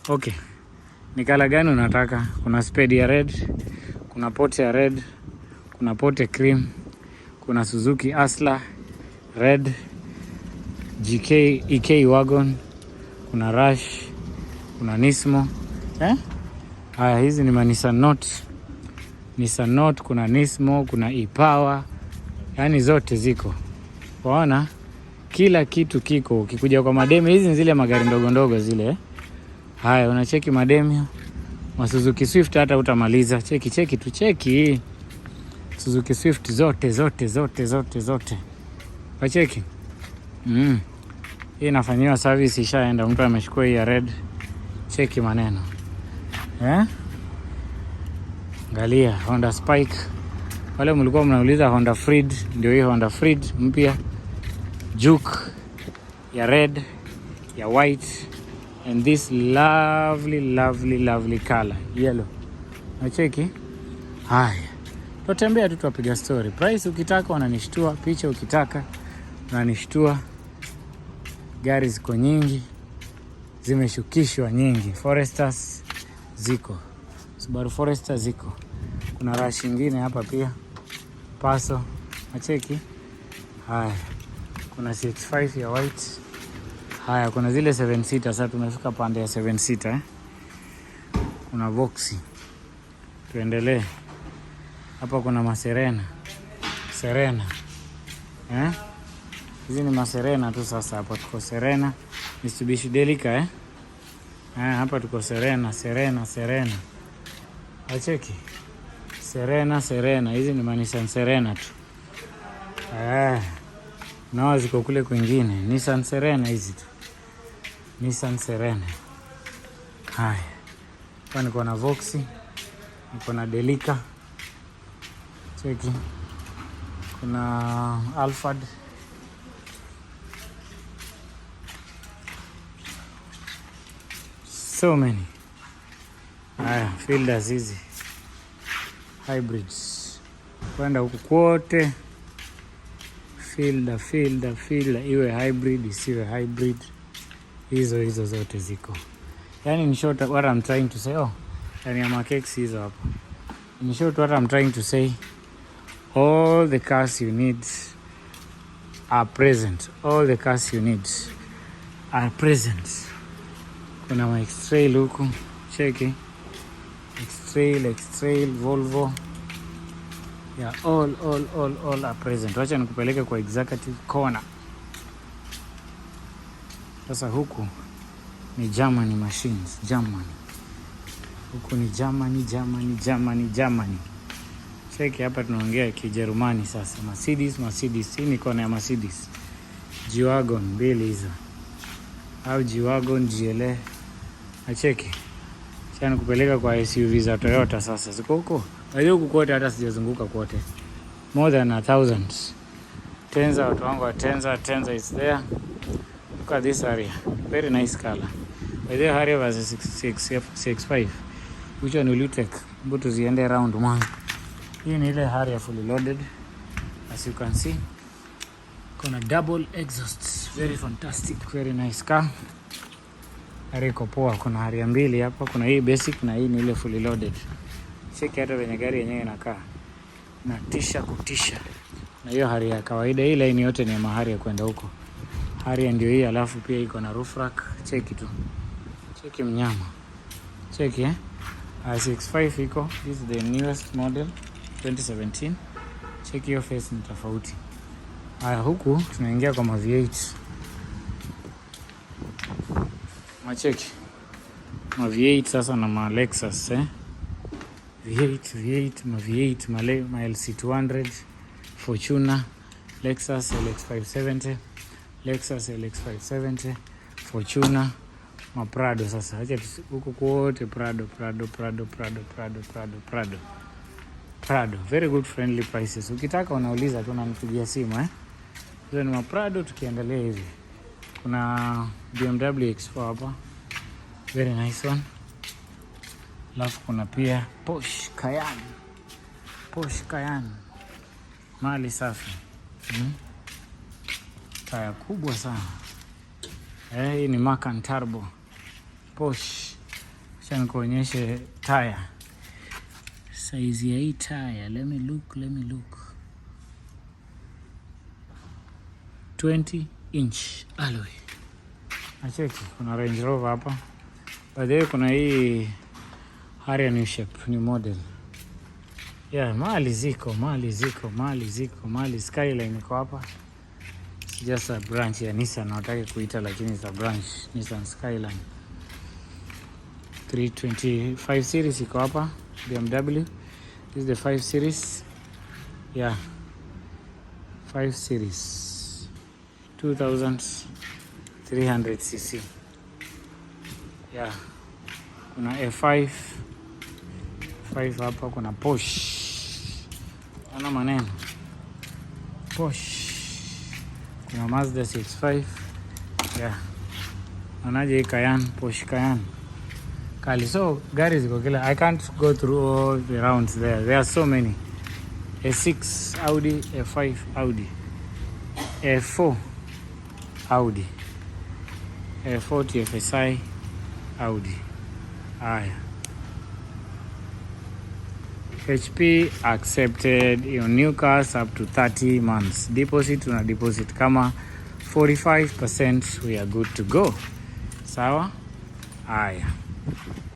Okay. Ni kala gani unataka? Kuna Spade ya red, kuna Porsche ya red, kuna Porsche cream, kuna Suzuki Asla red, GK EK wagon, kuna Rush, kuna Nismo. Haya, hizi ni Nissan Note. Nissan Note, kuna Nismo, kuna e-Power. Yaani zote ziko. Waona? Kila kitu kiko. Ukikuja kwa mademi, hizi ni zile magari ndogo ndogo zile. Haya, unacheki mademi. Suzuki Swift hata utamaliza. Cheki tu cheki. Suzuki Swift zote. Wacheki. Hii inafanyiwa service, ishaenda. Mtu amechukua hii ya red. Cheki maneno. Angalia Honda Spike. Wale mlikuwa mnauliza Honda Freed, ndio hii Honda Freed mpya. Juke ya red, ya white, and this lovely color yellow. Nacheki. Haya, tutembea tu tupiga story. Price ukitaka unanishtua, picha ukitaka unanishtua. Gari ziko nyingi, zimeshukishwa nyingi. Foresters ziko, Subaru Forester ziko. Kuna Rush nyingine hapa pia, Paso. Nacheki. Haya, kuna CX-5 ya white. Haya, kuna zile 7 seater. Sasa tumefika pande ya 7 seater. Kuna Voxy. Tuendelee. Hapa kuna Maserena. Serena. Hizi ni Maserena tu sasa. Hapa tuko Serena. Mitsubishi Delica. Hapa tuko Serena. Acheki. Serena. Hizi ni Nissan Serena tu. Nao ziko kule kwingine. Nissan Serena hizi tu. Nissan Serena. Haya. Hapa niko na Voxy. Niko na Delica. Cheki. Kuna Alphard. So many. Haya, Fielders hizi. Hybrids. Kwenda huku kwote. Fielder. Iwe hybrid, isiwe hybrid. Hizo zote ziko. Yani in short, what I'm trying to say. Yani ya makeks hizo hapo. In short, what I'm trying to say. All the cars you need are present. Kuna ma X-Trail huku. Cheki. X-Trail, Volvo. Yeah, all are present. Wacha nikupeleke kwa executive corner. Sasa huku ni Germany machines. Huku ni Germany. Cheki hapa tunaongea Kijerumani sasa. Mercedes. Hii ni kona ya Mercedes. G-Wagon mbili hizo. Au G-Wagon, GLA. Acheki. Sasa nikupeleka kwa SUV za Toyota sasa. Ziko huko. Hayo huko kote hata sijazunguka kote. More than 1,000. Tenza, watu wangu wa Tenza is there. Look at this area. Very nice color. By the area was a 665. Which one will you take? But tuziende around man. Hii ni ile area fully loaded. As you can see. Kuna double exhausts. Very fantastic. Very nice car. Area iko poa. Kuna area mbili hapa. Kuna hii basic na hii ni ile fully loaded. Cheki hata venye gari yenyewe inakaa. Na kutisha. Na hiyo area ya kawaida, hii line yote ni mahari ya kwenda huko. Area ndio hii, alafu pia iko na roof rack. Cheki tu. Cheki mnyama. Cheki i65 iko. This is the newest model 2017. Cheki hiyo face ni tofauti. Haya, huku tunaingia kwa V8. Macheki. V8 sasa na ma Lexus V8 ma LC200, Fortuner, Lexus LX570, Fortuner, ma Prado sasa. Acha huko kwote Prado. Very good friendly prices. Ukitaka unauliza tu, unanipigia simu Hizo ni ma Prado. Tukiendelea hivi. Kuna BMW X4 hapa. Very nice one. Alafu kuna pia Porsche Cayenne. Mali safi. Taya kubwa sana. Hii ni Macan Turbo. Porsche Acha nikuonyeshe tire. Size ya hii tire, let me look. 20 inch alloy. Acheki, kuna Range Rover hapa. Baadaye kuna hii Harrier New Shape, ni model. Yeah, mali ziko. Skyline iko hapa. It's just a branch ya Nissan, nataka kuita, lakini it's a branch Nissan Skyline. 325 series iko hapa, BMW. This is the 5 series. Yeah. 5 series. 2300 cc. Yeah. Kuna F5 hapa, kuna Porsche. Ana maneno. Porsche. Kuna Mazda CX-5. Yeah. Anaje Cayenne, Porsche Cayenne. Kali, so gari ziko kila. I can't go through all the rounds there. There are so many. A6 Audi, A5 Audi, A4 Audi, A4 TFSI Audi. Haya. HP accepted your new cars up to 30 months. Deposit, una deposit kama 45%, we are good to go. Sawa? Haya.